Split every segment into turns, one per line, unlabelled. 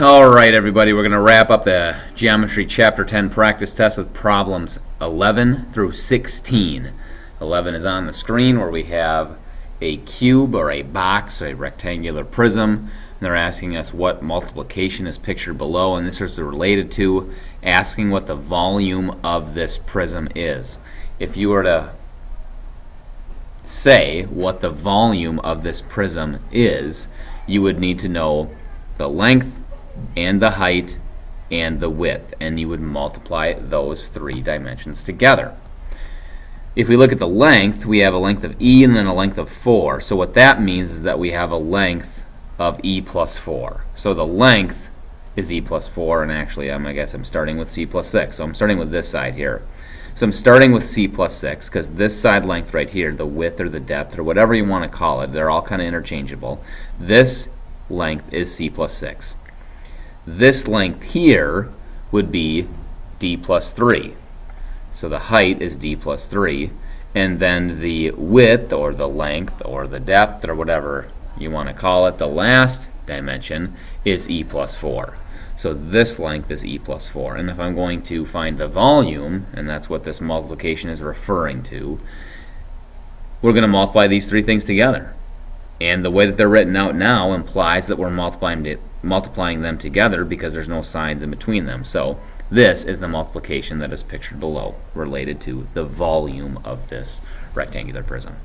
All right, everybody, we're going to wrap up the Geometry Chapter 10 practice test with problems 11 through 16. 11 is on the screen where we have a cube or a box, a rectangular prism, and they're asking us what multiplication is pictured below, and this is related to asking what the volume of this prism is. If you were to say what the volume of this prism is, you would need to know the length and the height and the width, and you would multiply those three dimensions together. If we look at the length, we have a length of e and then a length of 4. So what that means is that we have a length of e plus 4. So the length is e plus 4, and actually I guess I'm starting with c plus 6. So I'm starting with this side here. So I'm starting with c plus 6 because this side length right here, the width or the depth or whatever you want to call it, they're all kind of interchangeable. This length is c plus 6. This length here would be d plus 3. So the height is d plus 3. And then the width or the length or the depth or whatever you want to call it, the last dimension is e plus 4. So this length is e plus 4. And if I'm going to find the volume, and that's what this multiplication is referring to, we're going to multiply these three things together. And the way that they're written out now implies that we're multiplying them together because there's no signs in between them. So this is the multiplication that is pictured below, related to the volume of this rectangular prism.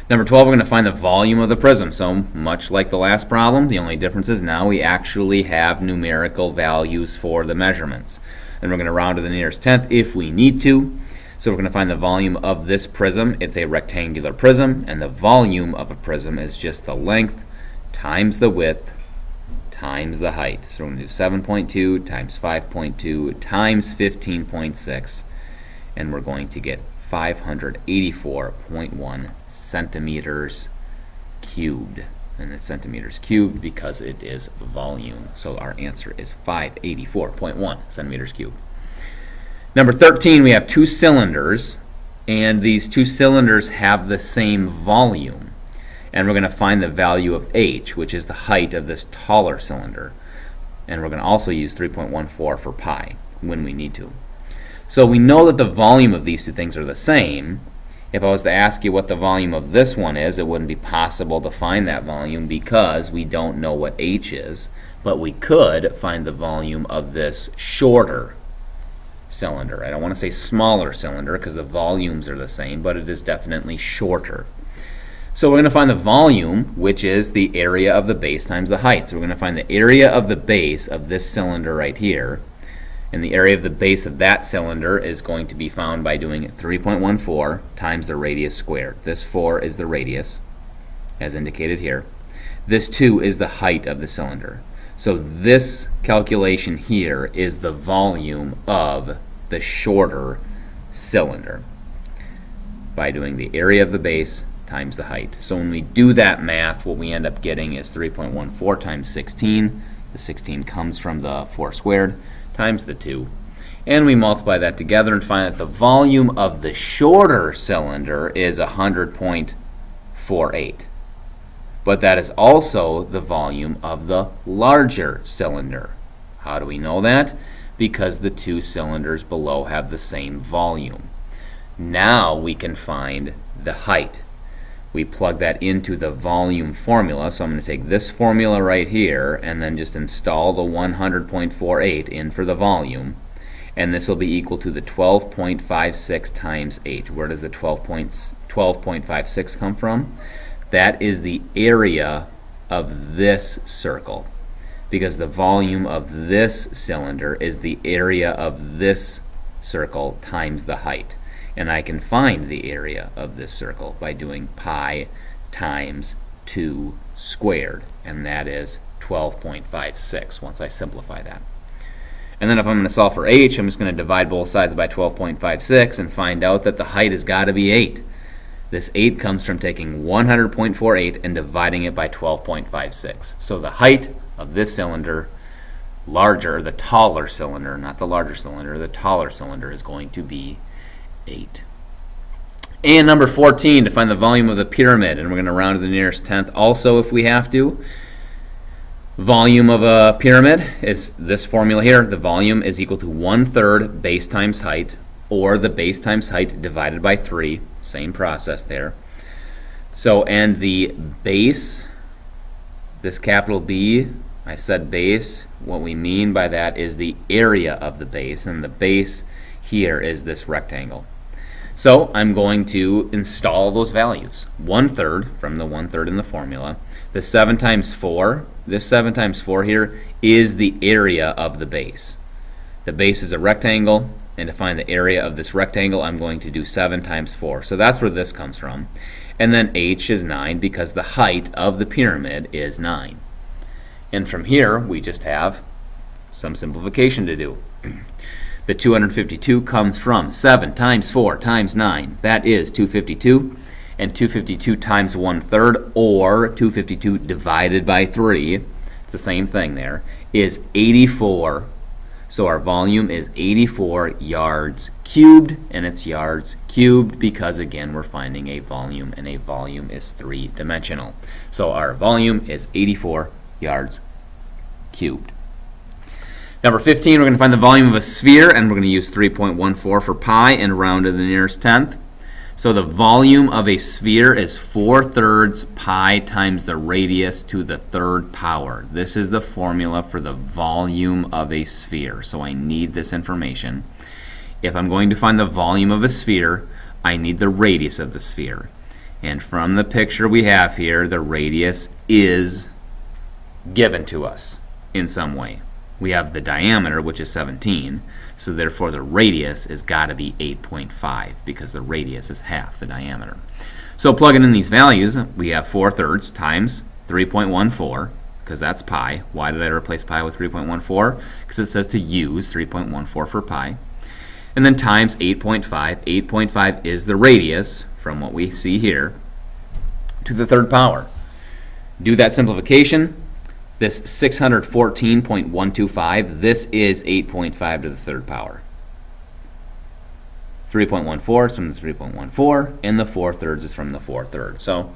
Number 12, we're going to find the volume of the prism. So much like the last problem, the only difference is now we actually have numerical values for the measurements. And we're going to round to the nearest tenth if we need to. So we're going to find the volume of this prism. It's a rectangular prism, and the volume of a prism is just the length times the width times the height. So we're going to do 7.2 times 5.2 times 15.6, and we're going to get 584.1 centimeters cubed. And it's centimeters cubed because it is volume. So our answer is 584.1 centimeters cubed. Number 13, we have two cylinders, and these two cylinders have the same volume. And we're going to find the value of h, which is the height of this taller cylinder. And we're going to also use 3.14 for pi when we need to. So we know that the volume of these two things are the same. If I was to ask you what the volume of this one is, it wouldn't be possible to find that volume because we don't know what h is. But we could find the volume of this shorter cylinder. I don't want to say smaller cylinder because the volumes are the same, but it is definitely shorter. So we're going to find the volume, which is the area of the base times the height. So we're going to find the area of the base of this cylinder right here, and the area of the base of that cylinder is going to be found by doing 3.14 times the radius squared. This 4 is the radius, as indicated here. This 2 is the height of the cylinder. So this calculation here is the volume of the shorter cylinder by doing the area of the base times the height. So when we do that math, what we end up getting is 3.14 times 16. The 16 comes from the 4 squared times the 2. And we multiply that together and find that the volume of the shorter cylinder is 100.48. But that is also the volume of the larger cylinder. How do we know that? Because the two cylinders below have the same volume. Now we can find the height. We plug that into the volume formula. So I'm going to take this formula right here and then just install the 100.48 in for the volume. And this will be equal to the 12.56 times h. Where does the 12.56 come from? That is the area of this circle, because the volume of this cylinder is the area of this circle times the height. And I can find the area of this circle by doing pi times 2 squared, and that is 12.56 once I simplify that. And then if I'm going to solve for h, I'm just going to divide both sides by 12.56 and find out that the height has got to be 8. This 8 comes from taking 100.48 and dividing it by 12.56. So the height of this cylinder, the taller cylinder, not the larger cylinder, the taller cylinder is going to be 8. And number 14, to find the volume of the pyramid, and we're going to round to the nearest tenth also if we have to. Volume of a pyramid is this formula here. The volume is equal to 1/3 base times height, or the base times height divided by 3. Same process there. So, and the base, this capital B, I said base. What we mean by that is the area of the base, and the base here is this rectangle. So I'm going to install those values. 1/3 from the 1/3 in the formula. The 7 times 4, this 7 times 4 here is the area of the base. The base is a rectangle, and to find the area of this rectangle, I'm going to do 7 times 4. So that's where this comes from. And then h is 9 because the height of the pyramid is 9. And from here, we just have some simplification to do. The 252 comes from 7 times 4 times 9. That is 252. And 252 times 1/3, or 252 divided by 3, it's the same thing there, is 84. So our volume is 84 yards cubed, and it's yards cubed because, again, we're finding a volume, and a volume is 3-dimensional. So our volume is 84 yards cubed. Number 15, we're going to find the volume of a sphere, and we're going to use 3.14 for pi and round to the nearest tenth. So the volume of a sphere is 4/3 pi times the radius to the 3rd power. This is the formula for the volume of a sphere. So I need this information. If I'm going to find the volume of a sphere, I need the radius of the sphere. And from the picture we have here, the radius is given to us in some way. We have the diameter, which is 17, so therefore the radius has got to be 8.5 because the radius is half the diameter. So plugging in these values, we have 4/3 times 3.14, because that's pi. Why did I replace pi with 3.14? Because it says to use 3.14 for pi. And then times 8.5. 8.5 is the radius, from what we see here, to the 3rd power. Do that simplification. This 614.125, this is 8.5 to the 3rd power. 3.14 is from the 3.14, and the 4/3 is from the 4/3. So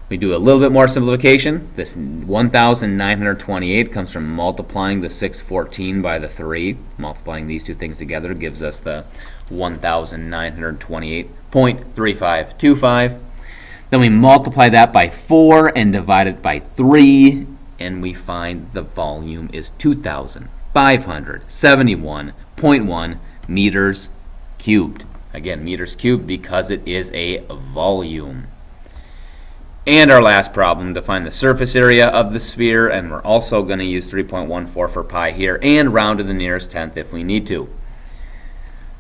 we do a little bit more simplification. This 1,928 comes from multiplying the 614 by the 3. Multiplying these two things together gives us the 1,928.3525. Then we multiply that by 4 and divide it by 3. And we find the volume is 2,571.1 meters cubed. Again, meters cubed because it is a volume. And our last problem, to find the surface area of the sphere, and we're also going to use 3.14 for pi here and round to the nearest tenth if we need to.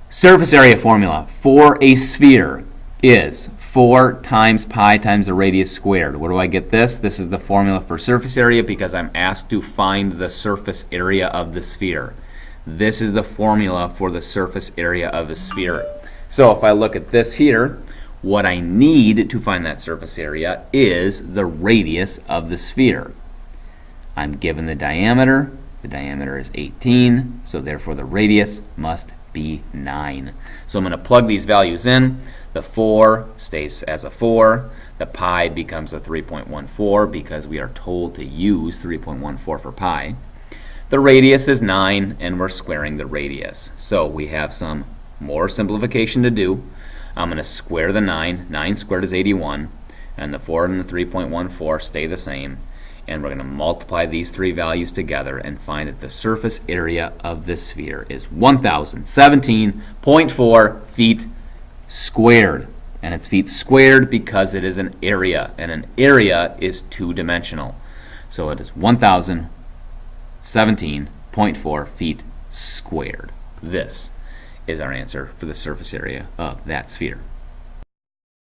Surface area formula for a sphere is 4 times pi times the radius squared. Where do I get this? This is the formula for surface area because I'm asked to find the surface area of the sphere. This is the formula for the surface area of a sphere. So if I look at this here, what I need to find that surface area is the radius of the sphere. I'm given the diameter. The diameter is 18, so therefore the radius must be 9. So I'm going to plug these values in. The 4 stays as a 4. The pi becomes a 3.14 because we are told to use 3.14 for pi. The radius is 9, and we're squaring the radius. So we have some more simplification to do. I'm going to square the 9. 9 squared is 81, and the 4 and the 3.14 stay the same. And we're going to multiply these three values together and find that the surface area of this sphere is 1,017.4 feet squared. And it's feet squared because it is an area, and an area is 2-dimensional. So it is 1,017.4 feet squared. This is our answer for the surface area of that sphere.